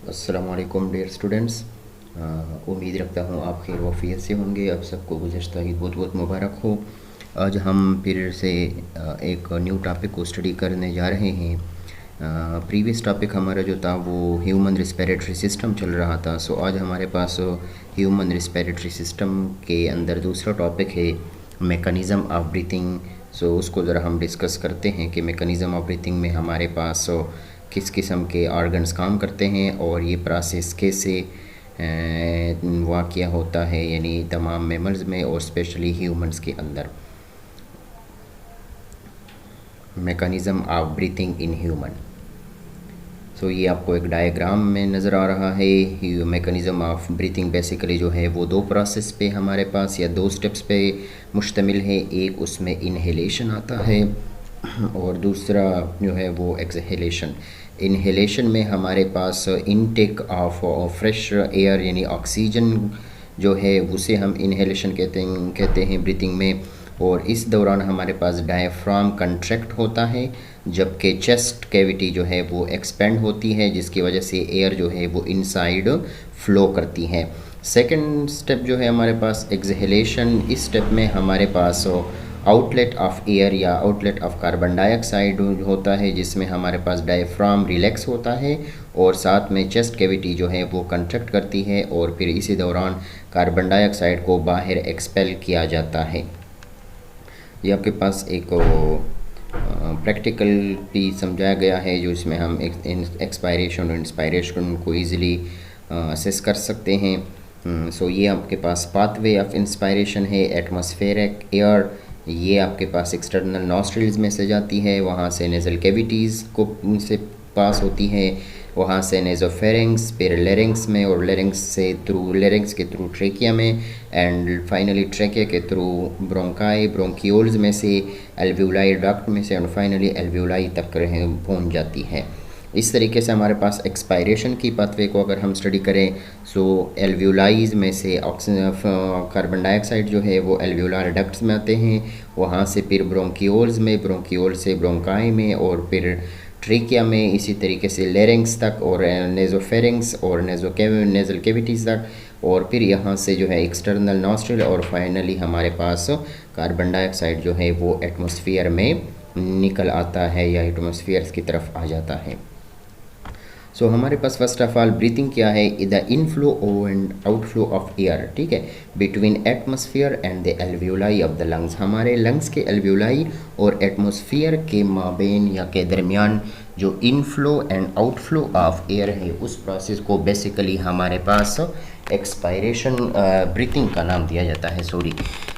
अस्सलामुअलैकुम dear students. उम्मीद रखता हूँ आप खैर वफ़ियत से होंगे। आप सबको गुज़श्ता ईद बहुत बहुत मुबारक हो। आज हम फिर से एक न्यू टॉपिक को स्टडी करने जा रहे हैं। प्रीवियस टॉपिक हमारा जो था वो ह्यूमन रिस्पिरेटरी सिस्टम चल रहा था। सो आज हमारे पास ह्यूमन रिस्पिरेटरी सिस्टम के अंदर दूसरा टॉपिक है मैकेनिज़्म ऑफ ब्रीथिंग। सो उसको ज़रा हम डिस्कस करते हैं कि मैकेनिज़्म ऑफ ब्रीथिंग में हमारे पास किस किस्म के ऑर्गन्स काम करते हैं और ये प्रोसेस कैसे वाक़या होता है, यानी तमाम मैमल्स में और स्पेशली ह्यूमंस के अंदर। Mechanism of breathing in human. So ये आपको एक डायग्राम में नज़र आ रहा है। मैकेनिज़्म ऑफ ब्रीथिंग बेसिकली जो है वो दो प्रोसेस पे हमारे पास या दो स्टेप्स पे मुश्तमिल है। एक उसमें इनहेलेशन आता है और दूसरा जो है वो एक्सहेलेशन। इनहेलेशन में हमारे पास इनटेक ऑफ फ्रेश एयर यानी ऑक्सीजन जो है उसे हम इनहेलेशन कहते हैं ब्रीथिंग में। और इस दौरान हमारे पास डायफ्राम कंट्रैक्ट होता है, जबकि चेस्ट कैविटी जो है वो एक्सपेंड होती है, जिसकी वजह से एयर जो है वो इनसाइड फ्लो करती है। सेकंड स्टेप जो है हमारे पास एक्सहेलेशन। इस स्टेप में हमारे पास आउटलेट ऑफ एयर या आउटलेट ऑफ कार्बन डाइऑक्साइड होता है, जिसमें हमारे पास डायफ्राम रिलैक्स होता है और साथ में चेस्ट कैविटी जो है वो कंट्रैक्ट करती है और फिर इसी दौरान कार्बन डाइऑक्साइड को बाहर एक्सपेल किया जाता है। ये आपके पास एक प्रैक्टिकल भी समझाया गया है, जो इसमें हम एक्सपायरेशन और इंस्पायरेशन को ईज़िली असेस कर सकते हैं। सो ये आपके पास पाथवे ऑफ इंस्पायरेशन है एटमॉस्फेरिक एयर। ये आपके पास एक्सटर्नल नॉस्ट्रिल्स में से जाती है, वहाँ से नेज़ल कैविटीज़ को से पास होती है, वहाँ से नेज़ोफेरिंग्स, फिर लेरिंग्स में और लेरिंग्स के थ्रू ट्रेकिया में एंड फाइनली ट्रेकिया के थ्रू ब्रोंकाई, ब्रोंकियोल्स में से, एल्वियोलाई डक्ट में से और फाइनली एल्वियोलाई तक पहुँच जाती है। इस तरीके से हमारे पास एक्सपायरेशन की पाथवे को अगर हम स्टडी करें, सो एल्वियोलाइज में से कार्बन डाइऑक्साइड जो है वो एल्वियोलार डक्ट्स में आते हैं, वहाँ से फिर ब्रोंकियोल्स में, ब्रोंकियोल से ब्रोंकाई में और फिर ट्रेकिया में, इसी तरीके से लेरिंग्स तक और नेज़ोफेरिंग्स और नेज़ल कैविटीज़ तक, और फिर यहाँ से जो है एक्सटर्नल नॉस्ट्रिल और फाइनली हमारे पास कार्बन डाइऑक्साइड जो है वो एटमॉस्फेयर में निकल आता है या एटमॉस्फेयर की तरफ आ जाता है। सो हमारे पास फर्स्ट ऑफ ऑल ब्रीथिंग क्या है, the inflow and outflow of air, ठीक है, between atmosphere and the alveoli of the lungs. हमारे लंग्स के एल्वियोलाई और एटमॉस्फेयर के माबेन या के दरमियान जो inflow and outflow of air है, उस प्रोसेस को बेसिकली हमारे पास एक्सपायरेशन ब्रीथिंग का नाम दिया जाता है,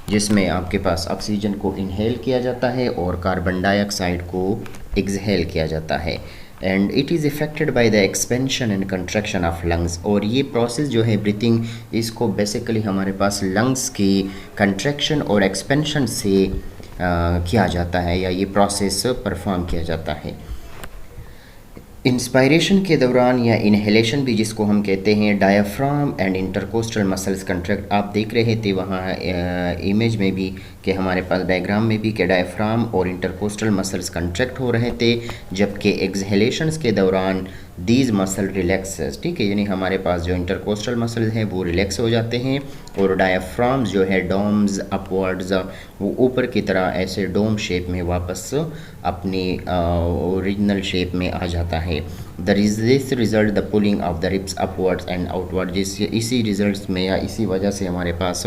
जिसमें आपके पास ऑक्सीजन को इनहेल किया जाता है और कार्बन डाइऑक्साइड को एक्सहेल किया जाता है। And it is affected by the expansion and contraction of lungs. और ये प्रोसेस जो है ब्रीथिंग, इसको बेसिकली हमारे पास लंग्स की कंट्रैक्शन और एक्सपेंशन से किया जाता है या ये प्रोसेस परफॉर्म किया जाता है। इंस्पायरेशन के दौरान या इनहेलेशन भी जिसको हम कहते हैं, diaphragm and intercostal muscles contract. आप देख रहे थे वहाँ इमेज में भी कि हमारे पास डायग्राम में भी कि डायफ्राम और इंटरकोस्टल मसल्स कंट्रैक्ट हो रहे थे, जबकि एक्सहेलेशंस के दौरान दीज मसल रिलैक्सेस, ठीक है, यानी हमारे पास जो इंटरकोस्टल मसल्स हैं वो रिलैक्स हो जाते हैं और डायफ्राम्स जो है डोम्स अपवर्ड्स, वो ऊपर की तरह ऐसे डोम शेप में वापस अपनी ओरिजिनल शेप में आ जाता है। This result the pulling of the ribs upwards and outward. इसी रिजल्ट्स में या इसी वजह से हमारे पास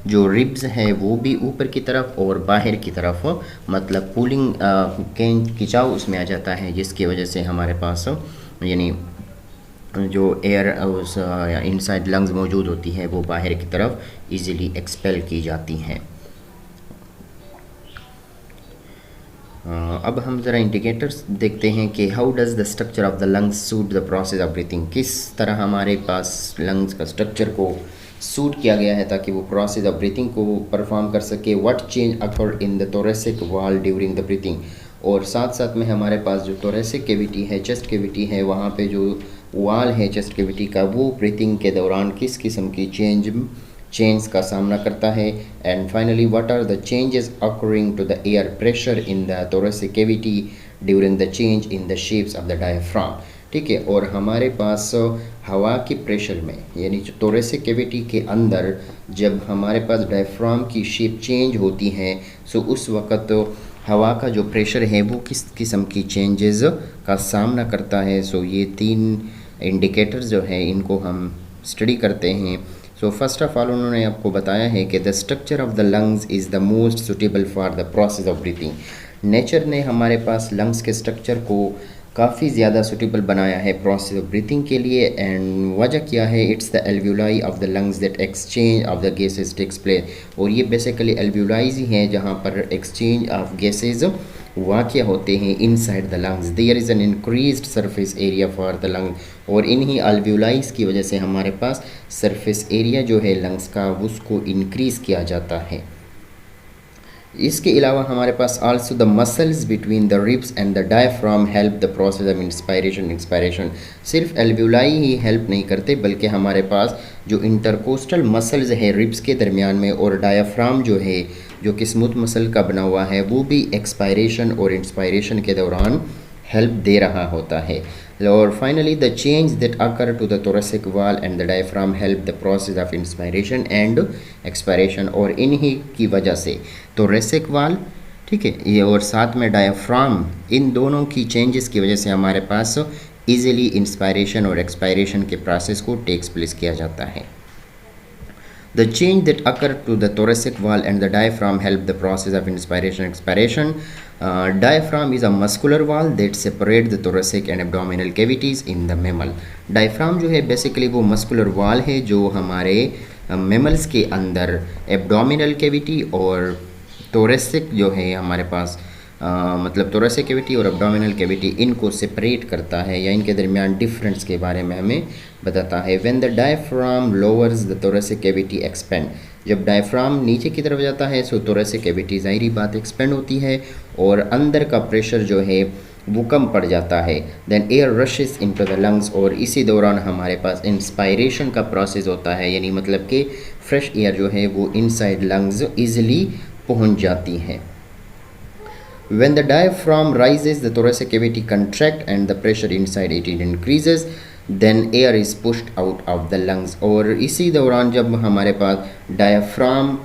जो रिब्स है वो भी ऊपर की तरफ और बाहर की तरफ मतलब पुलिंग खिंचाव उसमें आ जाता है, जिसकी वजह से हमारे पास यानी जो एयर उस इनसाइड लंग्स मौजूद होती है वो बाहर की तरफ इजीली एक्सपेल की जाती हैं। अब हम ज़रा इंडिकेटर्स देखते हैं कि how does the structure of the lungs suit the process of breathing. किस तरह हमारे पास लंग्स का स्ट्रक्चर को सूट किया गया है ताकि वो प्रोसेस ऑफ ब्रीथिंग को परफॉर्म कर सके। What change occurred in the thoracic wall during the breathing. और साथ साथ में हमारे पास जो थोरेसिक कैविटी है, चेस्ट कैविटी है, वहाँ पे जो वॉल है चेस्ट कैविटी का, वो ब्रीथिंग के दौरान किस किस्म की चेंज का सामना करता है। And finally what are the changes occurring to the air pressure in the thoracic cavity during the change in the shapes of the diaphragm. ठीक है। और हमारे पास हवा के प्रेशर में यानी जो थोरेसिक कैविटी के अंदर जब हमारे पास डायफ्राम की शेप चेंज होती है, सो उस वक़्त हवा का जो प्रेशर है वो किस किस्म की चेंजेस का सामना करता है। सो ये 3 इंडिकेटर्स जो है इनको हम स्टडी करते हैं। सो फर्स्ट ऑफ ऑल उन्होंने आपको बताया है कि the structure of the lungs is the most suitable for the process of breathing. Nature ने हमारे पास लंग्स के स्ट्रक्चर को काफ़ी ज़्यादा सुटेबल बनाया है प्रोसेस ऑफ ब्रीथिंग के लिए। एंड वजह क्या है? It's the alveoli of the lungs that exchange of the gases takes place. और ये बेसिकली एल्व्यूलाइज ही हैं जहाँ पर एक्सचेंज ऑफ गैसेज वाक़या होते हैं inside the lungs. There is an increased surface area for the lung. और इन्हीं अल्व्यूलाइज की वजह से हमारे पास सरफेस एरिया जो है लंग्स का उसको इंक्रीज़ किया जाता है। इसके अलावा हमारे पास also the muscles between the ribs and the diaphragm help the process of inspiration expiration. सिर्फ एल्व्यूलाई ही हेल्प नहीं करते बल्कि हमारे पास जो इंटरकोस्टल मसल्स है रिब्स के दरमियान में और डायफ्राम जो है जो कि स्मूथ मसल का बना हुआ है वो भी एक्सपायरेशन और इंस्पायरेशन के दौरान हेल्प दे रहा होता है। और finally the change that occur to the thoracic wall and the diaphragm help the process of inspiration and expiration. और इन्हीं की वजह से thoracic wall, ठीक है, ये और साथ में डायफ्राम, इन दोनों की चेंजेस की वजह से हमारे पास इजीली इंस्पायरेशन और एक्सपायरेशन के प्रोसेस को टेक्स प्लेस किया जाता है। The change that occur to the thoracic wall and the diaphragm help the process of inspiration and expiration. Diaphragm is a muscular wall that separate the thoracic and abdominal cavities in the mammal. Diaphragm जो है basically वो muscular wall है जो हमारे mammals के अंदर abdominal cavity और thoracic जो है हमारे पास मतलब thoracic cavity और abdominal cavity इनको सेपरेट करता है या इनके दरमियान डिफरेंस के बारे में हमें बताता है। When the diaphragm lowers the thoracic cavity expand, जब डायफ्राम नीचे की तरफ जाता है सो thoracic cavity ज़ाहिरी बात एक्सपेंड होती है और अंदर का प्रेशर जो है वो कम पड़ जाता है। Then air rushes into the lungs, और इसी दौरान हमारे पास इंस्पायरेशन का प्रोसेस होता है, यानी मतलब कि फ्रेश एयर जो है वो इनसाइड लंग्स ईजिली पहुंच जाती है। When the diaphragm rises, the thoracic cavity contract and the pressure inside it increases. Then air is pushed out of the lungs. और इसी दौरान जब हमारे पास डायफ्राम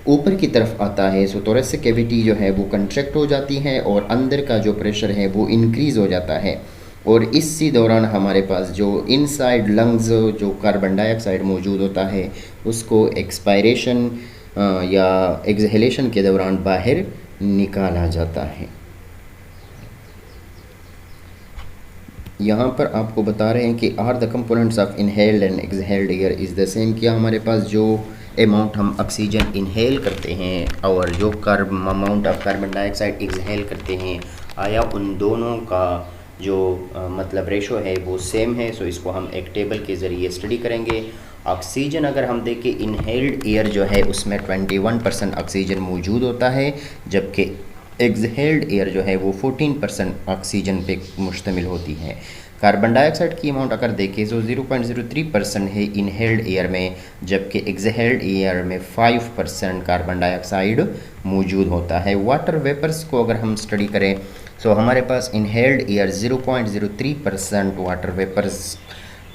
ऊपर की तरफ आता है सो thoracic cavity जो है वो कंट्रैक्ट हो जाती है और अंदर का जो प्रेशर है वो इंक्रीज़ हो जाता है। और इसी दौरान हमारे पास जो इनसाइड लंग्स जो कार्बन डाइऑक्साइड मौजूद होता है उसको एक्सपायरेशन या एक्सहेलेशन के दौरान बाहर निकाला जाता है। यहाँ पर आपको बता रहे हैं कि are the components of inhaled and exhaled air is the same. क्या हमारे पास जो अमाउंट हम ऑक्सीजन इनहेल करते हैं और जो amount of carbon dioxide exhale करते हैं, आया उन दोनों का जो मतलब रेशो है वो सेम है। सो इसको हम एक टेबल के ज़रिए स्टडी करेंगे। ऑक्सीजन अगर हम देखें इनहेल्ड एयर जो है उसमें 21% ऑक्सीजन मौजूद होता है, जबकि एक्सहेल्ड एयर जो है वो 14% ऑक्सीजन पे मुश्तमिल होती है। कार्बन डाइऑक्साइड की अमाउंट अगर देखें तो 0.03% है इनहेल्ड एयर में, जबकि एक्सहेल्ड एयर में 5% कार्बन डाइऑक्साइड मौजूद होता है। वाटर वेपर्स को अगर हम स्टडी करें तो हमारे पास inhaled air 0.03% water vapours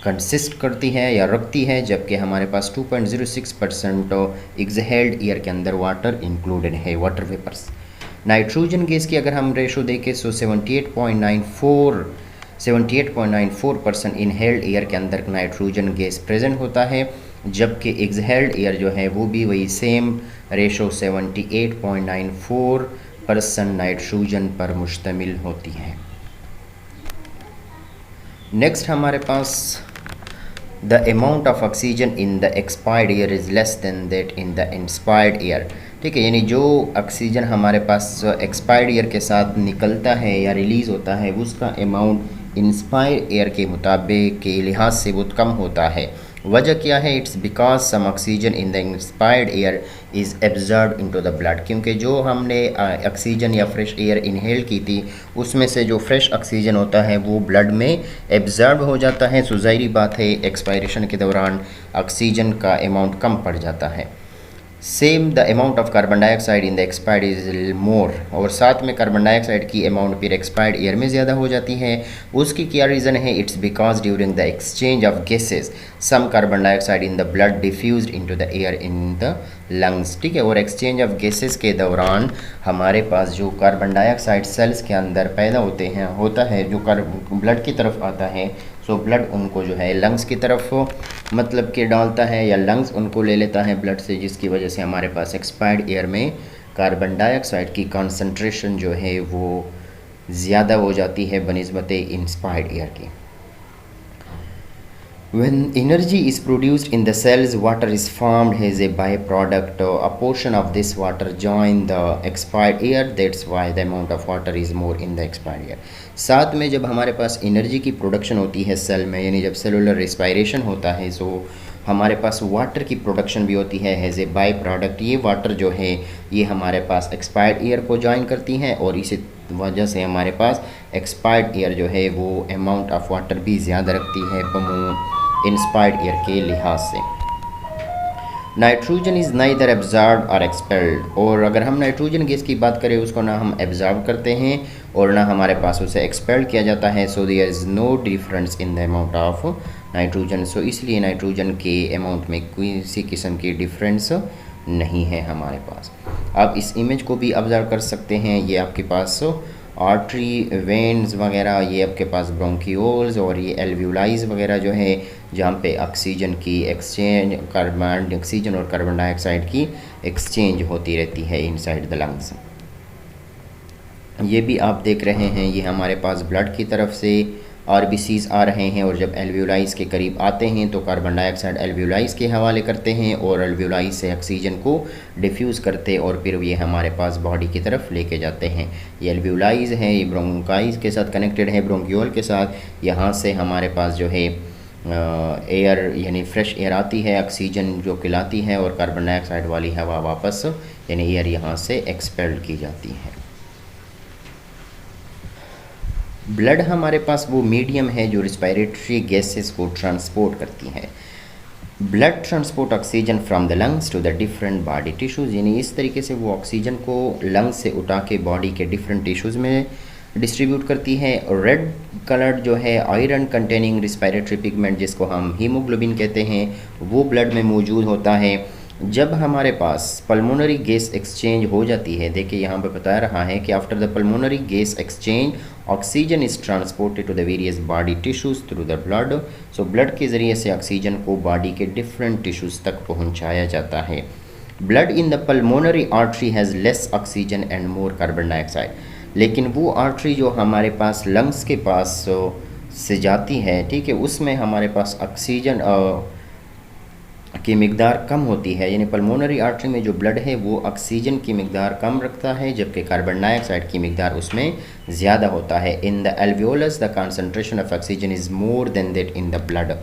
consist करती है या रखती है, जबकि हमारे पास 2.06% एक्सहेल्ड एयर के अंदर वाटर इंक्लूडेड है, वाटर वेपर्स। नाइट्रोजन गैस की अगर हम रेशो देखें तो 78.94% इनहेल्ड एयर के अंदर नाइट्रोजन गैस प्रेजेंट होता है, जबकि एक्सहेल्ड एयर जो है वो भी वही सेम रेशो 78.94% नाइट्रोजन पर मुश्तमिल होती है। नेक्स्ट हमारे पास the amount of oxygen in the expired air is less than that in the inspired air. ठीक है, यानी जो ऑक्सीजन हमारे पास एक्सपायर्ड एयर के साथ निकलता है या रिलीज़ होता है उसका अमाउंट इंस्पायर्ड एयर के मुताबिक के लिहाज से बहुत कम होता है। वजह क्या है? It's because some oxygen in the inspired air is absorb into the blood, क्योंकि जो हमने ऑक्सीजन या फ्रेश एयर इनहेल की थी उसमें से जो फ्रेश ऑक्सीजन होता है वो ब्लड में एब्जॉर्ब हो जाता है। सो ज़ाहिरी बात है एक्सपायरेशन के दौरान ऑक्सीजन का अमाउंट कम पड़ जाता है। Same the amount of carbon dioxide in the expired is more, और साथ में कार्बन डाइऑक्साइड की अमाउंट फिर एक्सपायर्ड एयर में ज़्यादा हो जाती है। उसकी क्या रीज़न है? It's because during the exchange of gases some carbon dioxide in the blood diffused into the air in the lungs, ठीक है। और एक्सचेंज ऑफ गैसेस के दौरान हमारे पास जो कार्बन डाइऑक्साइड सेल्स के अंदर पैदा होता है जो ब्लड की तरफ आता है, सो ब्लड उनको जो है लंग्स की तरफ मतलब कि डालता है, या लंग्स उनको ले लेता है ब्लड से, जिसकी वजह से हमारे पास एक्सपायर्ड एयर में कार्बन डाइऑक्साइड की कंसंट्रेशन जो है वो ज़्यादा हो जाती है बनिस्बत इंस्पायर्ड एयर की। When energy is produced in the cells, water is formed as a byproduct. A portion of this water join the expired air. That's why the amount of water is more in the expired air. साथ में जब हमारे पास energy की production होती है cell में, यानी जब सेलुलर रिस्पायरेशन होता है, सो हमारे पास वाटर की प्रोडक्शन भी होती है एज ए बाई प्रोडक्ट। ये वाटर जो है ये हमारे पास एक्सपायर्ड एयर को ज्वाइन करती हैं, और इसी वजह से हमारे पास एक्सपायर्ड एयर जो है वो अमाउंट ऑफ वाटर भी ज़्यादा रखती है इंस्पायर्ड एयर के लिहाज से। नाइट्रोजन इज़ नाइदर एब्जॉर्ब और एक्सपेल्ड, और अगर हम नाइट्रोजन गैस की बात करें उसको ना हम एब्जॉर्ब करते हैं और ना हमारे पास उसे एक्सपेल किया जाता है। So there is no difference in the amount of nitrogen. So इसलिए नाइट्रोजन के अमाउंट में किसी किस्म की डिफरेंस नहीं है हमारे पास। आप इस इमेज को भी ऑब्जर्व कर सकते हैं, ये आपके पास आर्टरी वेन्स वगैरह, ये आपके पास ब्रोंकियोल्स और ये एल्व्यूलाइज वगैरह जो है जहाँ पे ऑक्सीजन की एक्सचेंज ऑक्सीजन और कार्बन डाइऑक्साइड की एक्सचेंज होती रहती है इनसाइड द लंग्स। ये भी आप देख रहे हैं, ये हमारे पास ब्लड की तरफ से आरबीसीज आ रहे हैं, और जब एल्व्यूलाइज के करीब आते हैं तो कार्बन डाइऑक्साइड एल्व्यूलाइज के हवाले करते हैं और एल्व्यूलाइज से ऑक्सीजन को डिफ्यूज़ करते और फिर ये हमारे पास बॉडी की तरफ लेके जाते हैं। ये एल्व्यूलाइज है, ये ब्रोंकाइज के साथ कनेक्टेड है, ब्रोंकियोल के साथ। यहाँ से हमारे पास जो है एयर यानी फ्रेश एयर आती है, ऑक्सीजन जो खिलाती है, और कार्बन डाइऑक्साइड वाली हवा वापस यानी एयर यहाँ से एक्सपेल्ड की जाती है। ब्लड हमारे पास वो मीडियम है जो रिस्पायरेटरी गैसेस को ट्रांसपोर्ट करती है। Blood transport oxygen from the lungs to the different body tissues, यानी इस तरीके से वो ऑक्सीजन को लंग्स से उठा के बॉडी के डिफरेंट टिश्यूज़ में डिस्ट्रीब्यूट करती है। रेड कलर जो है आयरन कंटेनिंग रिस्पायरेटरी पिगमेंट जिसको हम हीमोग्लोबिन कहते हैं, वो ब्लड में मौजूद होता है। जब हमारे पास पल्मोनरी गैस एक्सचेंज हो जाती है, देखिए यहाँ पे बता रहा है कि after the pulmonary gas exchange oxygen is transported to the various body tissues through the blood. So blood के ज़रिए से ऑक्सीजन को बॉडी के डिफरेंट टिश्यूज़ तक पहुँचाया जाता है। Blood in the pulmonary artery has less oxygen and more carbon dioxide, लेकिन वो आर्टरी जो हमारे पास लंग्स के पास से जाती है, ठीक है, उसमें हमारे पास ऑक्सीजन की मिकदार कम होती है, यानी पल्मोनरी आर्टरी में जो ब्लड है वो ऑक्सीजन की मिकदार कम रखता है, जबकि कार्बन डाइऑक्साइड की मिकदार उसमें ज़्यादा होता है। In the alveolus the concentration of oxygen is more than that in the blood,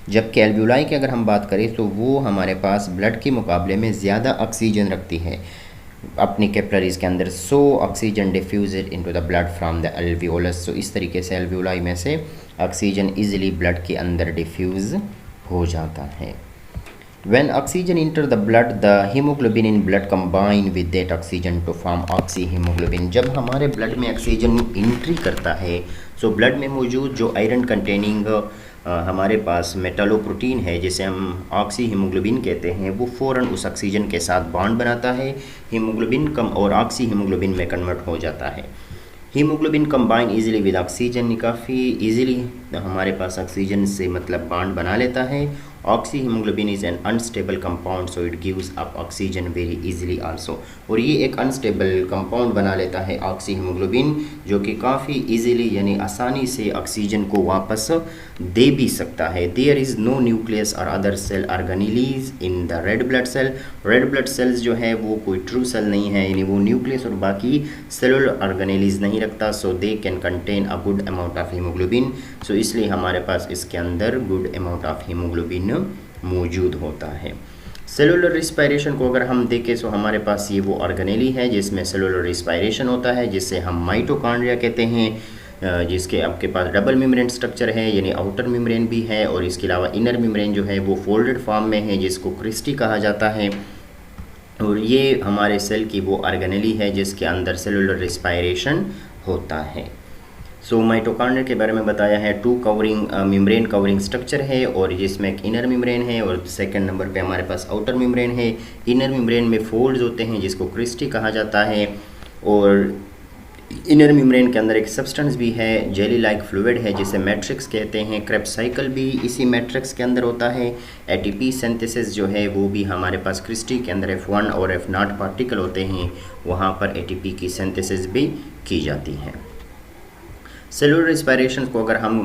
जबकि एल्वियोलाई की अगर हम बात करें तो वो हमारे पास ब्लड के मुकाबले में ज़्यादा ऑक्सीजन रखती है अपनी कैपिलरीज़ के अंदर। So oxygen diffused into the blood from the alveolus. So इस तरीके से एल्वियोलाई में से ऑक्सीजन ईजिली ब्लड के अंदर डिफ्यूज़ हो जाता है। When oxygen enter the blood, the hemoglobin in blood combine with that oxygen to form oxyhemoglobin। जब हमारे ब्लड में ऑक्सीजन एंट्री करता है, सो ब्लड में मौजूद जो आयरन कंटेनिंग हमारे पास मेटालोप्रोटीन है जिसे हम ऑक्सी हीमोग्लोबिन कहते हैं, वो फ़ौरन उस ऑक्सीजन के साथ बॉन्ड बनाता है, हीमोग्लोबिन कम और ऑक्सी हीमोग्लोबिन में कन्वर्ट हो जाता है। Haemoglobin combine easily with oxygen, काफ़ी इजीली हमारे पास ऑक्सीजन से मतलब बॉन्ड बना लेता है। Oxy haemoglobin is an unstable compound, so it gives up oxygen very easily also. और ये एक अनस्टेबल कंपाउंड बना लेता है ऑक्सी हीमोग्लोबिन, जो कि काफ़ी इजीली यानी आसानी से ऑक्सीजन को वापस दे भी सकता है। देयर इज़ नो न्यूक्लियस और other cell organelles in the red blood cell. Red blood cells जो है वो कोई ट्रू सेल नहीं है, यानी वो न्यूक्लियस और बाकी सेलुलर ऑर्गेनेलीज नहीं रखता। So they can contain a good amount of haemoglobin. So इसलिए हमारे पास इसके अंदर गुड अमाउंट ऑफ हीमोग्लोबिन मौजूद होता है। सेलुलर रिस्पायरेशन को अगर हम देखें तो हमारे पास ये वो ऑर्गेनेली है जिसमें सेलुलर रिस्पायरेशन होता है, जिससे हम माइटोकॉन्ड्रिया कहते हैं, जिसके आपके पास डबल मेम्ब्रेन स्ट्रक्चर है, यानी आउटर मेम्ब्रेन भी है, और इसके अलावा इनर मेम्ब्रेन जो है वो फोल्डेड फॉर्म में है जिसको क्रिस्टी कहा जाता है। और ये हमारे सेल की वो ऑर्गेनेली है जिसके अंदर सेलुलर रिस्पायरेशन होता है। सो माइटोकॉन्ड्रिया के बारे में बताया है, two covering membrane covering structure है और जिसमें एक इनर मेम्ब्रेन है और सेकंड नंबर पे हमारे पास आउटर मेम्ब्रेन है। इनर मेम्ब्रेन में फोल्ड्स होते हैं जिसको क्रिस्टी कहा जाता है, और इनर मेम्ब्रेन के अंदर एक सब्सटेंस भी है, जेली लाइक फ्लूइड है जिसे मैट्रिक्स कहते हैं। क्रेब्स साइकिल भी इसी मैट्रिक्स के अंदर होता है। एटीपी सिंथेसिस जो है वो भी हमारे पास क्रिस्टी के अंदर F1 और F0 पार्टिकल होते हैं, वहाँ पर एटीपी की सिंथेसिस भी की जाती है। सेलुलर रिस्पायरेशन को अगर हम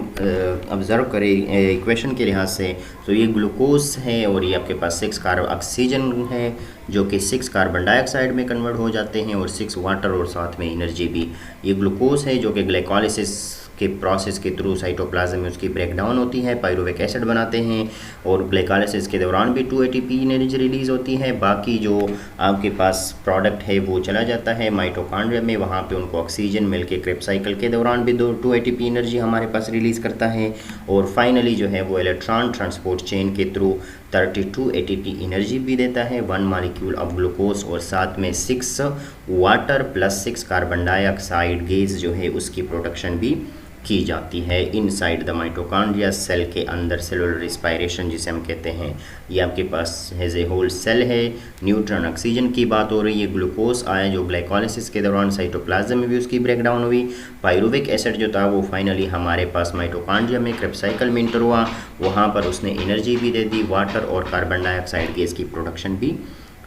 ऑब्ज़र्व करें इक्वेशन के लिहाज से, तो ये ग्लूकोज है और ये आपके पास 6 कार्बन ऑक्सीजन है जो कि 6 कार्बन डाइऑक्साइड में कन्वर्ट हो जाते हैं और 6 वाटर और साथ में एनर्जी भी। ये ग्लूकोज है जो कि ग्लाइकोलाइसिस के प्रोसेस के थ्रू साइटोप्लाज्म में उसकी ब्रेकडाउन होती है, पायरुविक एसिड बनाते हैं और ग्लाइकोलाइसिस के दौरान भी 2 ATP एनर्जी रिलीज़ होती है। बाकी जो आपके पास प्रोडक्ट है वो चला जाता है माइटोकॉन्ड्रिया में, वहाँ पे उनको ऑक्सीजन मिलके क्रेब्स साइकिल के दौरान भी 2 ATP एनर्जी हमारे पास रिलीज़ करता है और फाइनली जो है वो इलेक्ट्रॉन ट्रांसपोर्ट चेन के थ्रू 32 ATP एनर्जी भी देता है, 1 मॉलिक्यूल ऑफ ग्लूकोज और साथ में 6 water plus 6 carbon dioxide gas जो है उसकी प्रोडक्शन भी की जाती है इनसाइड द माइटोकॉन्ड्रिया सेल के अंदर। सेलुलर रिस्पायरेशन जिसे हम कहते हैं, ये आपके पास एज ए होल सेल है। न्यूट्रॉन ऑक्सीजन की बात हो रही है, ग्लूकोज आया जो ग्लाइकोलाइसिस के दौरान साइटोप्लाज्म में भी उसकी ब्रेकडाउन हुई। पायरुविक एसिड जो था वो फाइनली हमारे पास माइटोकॉन्ड्रिया में क्रेब्स साइकिल में इंटर हुआ, वहाँ पर उसने एनर्जी भी दे दी, वाटर और कार्बन डाइऑक्साइड गैस की प्रोडक्शन भी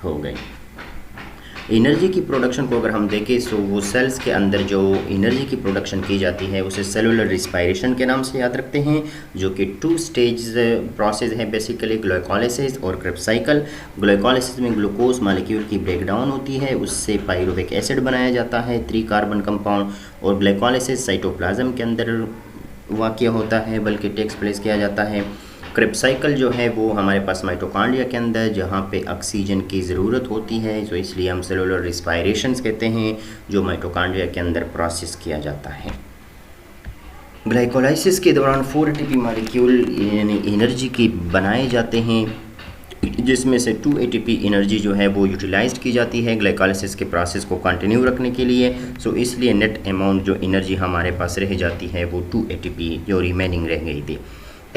हो गई। एनर्जी की प्रोडक्शन को अगर हम देखें तो वो सेल्स के अंदर जो एनर्जी की प्रोडक्शन की जाती है उसे सेलुलर रिस्पायरेशन के नाम से याद रखते हैं, जो कि 2 स्टेज प्रोसेस है बेसिकली, ग्लाइकोलाइसिस और क्रेब्स साइकिल। ग्लाइकोलाइसिस में ग्लूकोज मॉलिक्यूल की ब्रेकडाउन होती है, उससे पायरुविक एसिड बनाया जाता है 3 कार्बन कंपाउंड, और ग्लाइकोलाइसिस साइटोप्लाज्म के अंदर वाक़या होता है बल्कि टेक्स प्लेस किया जाता है। क्रेब्स साइकिल जो है वो हमारे पास माइटोकॉन्ड्रिया के अंदर जहाँ पे ऑक्सीजन की ज़रूरत होती है, तो इसलिए हम सेलुलर रिस्पायरेशंस कहते हैं, जो माइटोकॉन्ड्रिया के अंदर प्रोसेस किया जाता है। ग्लाइकोलाइसिस के दौरान 4 ATP मॉलिक्यूल यानी एनर्जी की बनाए जाते हैं, जिसमें से 2 ATP एनर्जी जो है वो यूटिलाइज्ड की जाती है ग्लाइकोलाइसिस के प्रोसेस को कंटिन्यू रखने के लिए। सो इसलिए नेट अमाउंट जो एनर्जी हमारे पास रह जाती है वो 2 ATP जो रिमेनिंग रह गई थी।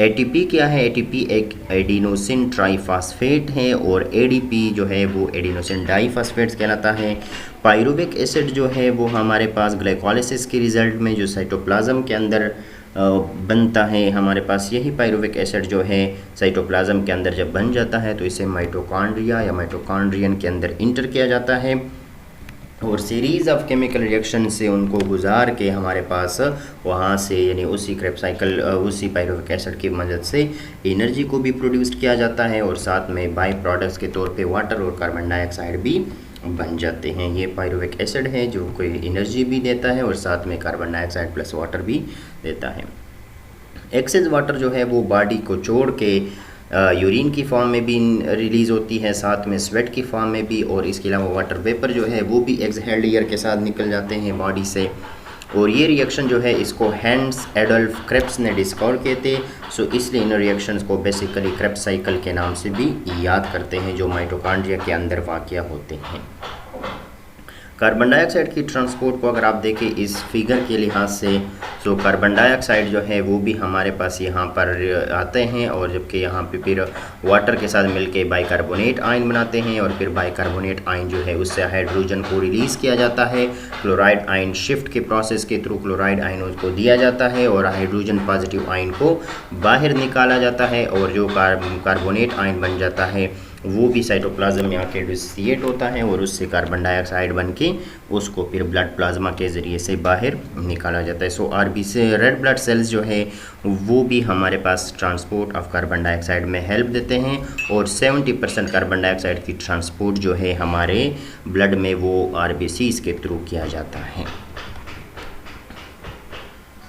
ATP क्या है? ATP एक एडिनोसिन ट्राइफॉस्फेट है और ADP जो है वो एडिनोसिन डाइफॉस्फेट्स कहलाता है। पायरुविक एसिड जो है वो हमारे पास ग्लाइकोलाइसिस के रिज़ल्ट में जो साइटोप्लाज्म के अंदर बनता है, हमारे पास यही पायरुविक एसिड जो है साइटोप्लाज्म के अंदर जब बन जाता है तो इसे माइटोकॉन्ड्रिया या माइटोकॉन्ड्रियन के अंदर इंटर किया जाता है और सीरीज़ ऑफ केमिकल रिएक्शन से उनको गुजार के हमारे पास वहाँ से यानी उसी क्रेब्स साइकिल उसी पायरुविक एसिड की मदद से एनर्जी को भी प्रोड्यूस किया जाता है और साथ में बाई प्रोडक्ट्स के तौर पे वाटर और कार्बन डाइऑक्साइड भी बन जाते हैं। ये पायरुविक एसिड है जो कोई एनर्जी भी देता है और साथ में कार्बन डाइऑक्साइड प्लस वाटर भी देता है। एक्सेस वाटर जो है वो बॉडी को छोड़ के यूरिन की फॉर्म में भी रिलीज़ होती है, साथ में स्वेट की फॉर्म में भी, और इसके अलावा वाटर वेपर जो है वो भी एक्सहेल्ड एयर के साथ निकल जाते हैं बॉडी से। और ये रिएक्शन जो है इसको हैंस एडोल्फ क्रेब्स ने डिस्कवर किए थे, सो इसलिए इन रिएक्शंस को बेसिकली क्रेब्स साइकिल के नाम से भी याद करते हैं जो माइटोकॉन्ड्रिया के अंदर वाक़या होते हैं। कार्बन डाइऑक्साइड की ट्रांसपोर्ट को अगर आप देखें इस फिगर के लिहाज से, तो कार्बन डाइऑक्साइड जो है वो भी हमारे पास यहाँ पर आते हैं और जबकि यहाँ पे फिर वाटर के साथ मिलके बाइकार्बोनेट आयन बनाते हैं और फिर बाइकार्बोनेट आयन जो है उससे हाइड्रोजन को रिलीज़ किया जाता है। क्लोराइड आयन शिफ्ट के प्रोसेस के थ्रू क्लोराइड आयन को दिया जाता है और हाइड्रोजन पॉजिटिव आयन को बाहर निकाला जाता है और जो कार्बोनेट आयन बन जाता है वो भी साइटोप्लाज्म में आके डिसोसिएट होता है और उससे कार्बन डाइऑक्साइड बन के उसको फिर ब्लड प्लाज्मा के ज़रिए से बाहर निकाला जाता है। सो आरबी से रेड ब्लड सेल्स जो है वो भी हमारे पास ट्रांसपोर्ट ऑफ कार्बन डाइऑक्साइड में हेल्प देते हैं और 70% कार्बन डाइऑक्साइड की ट्रांसपोर्ट जो है हमारे ब्लड में वो आरबीसीज के थ्रू किया जाता है।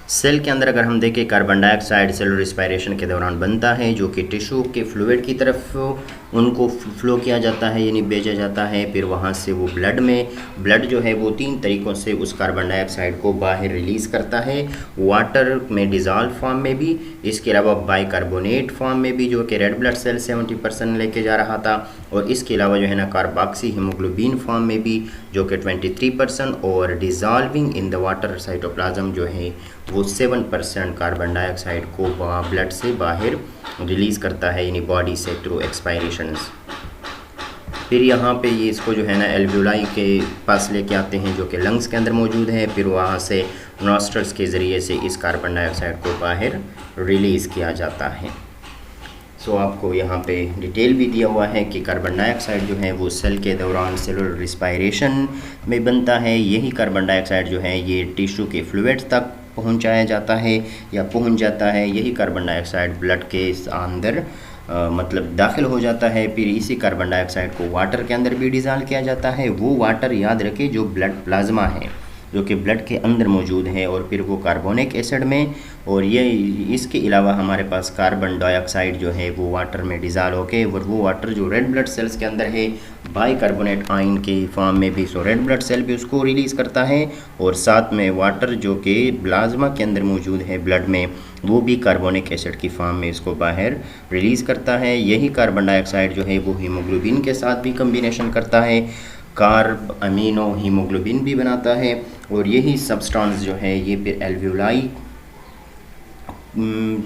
सेल के अंदर अगर हम देखें कार्बन डाइऑक्साइड सेलुलर रिस्पायरेशन के दौरान बनता है जो कि टिश्यू के फ्लूइड की तरफ उनको फ्लो किया जाता है यानी भेजा जाता है, फिर वहाँ से वो ब्लड जो है वो 3 तरीक़ों से उस कार्बन डाइऑक्साइड को बाहर रिलीज़ करता है। वाटर में डिज़ॉल्व फॉर्म में भी, इसके अलावा बाइकार्बोनेट फॉर्म में भी जो कि रेड ब्लड सेल 70% लेके जा रहा था, और इसके अलावा जो है ना कार्बोक्सी हीमोग्लोबिन फॉर्म में भी जो कि 23%, और डिज़ॉल्विंग इन द वाटर साइटोप्लाज्म जो है वो 7% कार्बन डाइऑक्साइड को ब्लड से बाहर रिलीज़ करता है यानी बॉडी से थ्रू एक्सपायरेशंस। फिर यहाँ पे ये इसको जो है ना एल्वियोलाई के पास लेके आते हैं जो कि लंग्स के अंदर मौजूद है, फिर वहाँ से नॉस्ट्रल्स के ज़रिए से इस कार्बन डाइऑक्साइड को बाहर रिलीज़ किया जाता है। सो आपको यहाँ पे डिटेल भी दिया हुआ है कि कार्बन डाइऑक्साइड जो है वो सेल के दौरान सेलुलर रिस्पायरेशन में बनता है। यही कार्बन डाइऑक्साइड जो है ये टिश्यू के फ्लूइड्स तक पहुँचाया जाता है या पहुँच जाता है। यही कार्बन डाइऑक्साइड ब्लड के अंदर मतलब दाखिल हो जाता है। फिर इसी कार्बन डाइऑक्साइड को वाटर के अंदर भी डिज़ॉल्व किया जाता है। वो वाटर याद रखें जो ब्लड प्लाज्मा है जो कि ब्लड के अंदर मौजूद है, और फिर वो कार्बोनिक एसिड में, और ये इसके अलावा हमारे पास कार्बन डाइऑक्साइड जो है वो वाटर में डिज़ॉल्व होके, और वो वाटर जो रेड ब्लड सेल्स के अंदर है बाइकार्बोनेट आयन के फॉर्म में भी, सो रेड ब्लड सेल भी उसको रिलीज़ करता है, और साथ में वाटर जो कि प्लाज्मा के अंदर मौजूद है ब्लड में वो भी कार्बोनिक एसिड की फॉर्म में इसको बाहर रिलीज़ करता है। यही कार्बन डाइऑक्साइड जो है वो हीमोग्लोबिन के साथ भी कम्बिनेशन करता है, कार्ब अमीनो हीमोग्लोबिन भी बनाता है, और यही सब्सटेंस जो है ये फिर एल्वियोलाई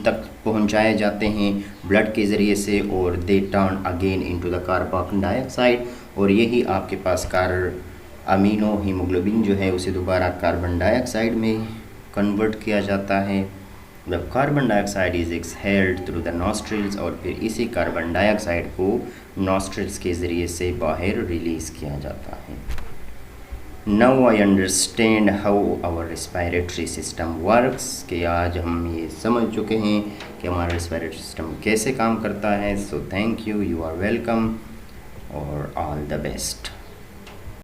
तक पहुंचाए जाते हैं ब्लड के ज़रिए से, और they turn again into the carbon dioxide, और यही आपके पास अमीनो हीमोग्लोबिन जो है उसे दोबारा कार्बन डाइऑक्साइड में कन्वर्ट किया जाता है। The carbon dioxide is exhaled through the nostrils, और फिर इसी कार्बन डाइऑक्साइड को नॉस्ट्रिल्स के ज़रिए से बाहर रिलीज़ किया जाता है। Now I understand how our respiratory system works, कि आज हम ये समझ चुके हैं कि हमारा रेस्पिरेटरी सिस्टम कैसे काम करता है। So thank you, you are welcome, और ऑल द बेस्ट।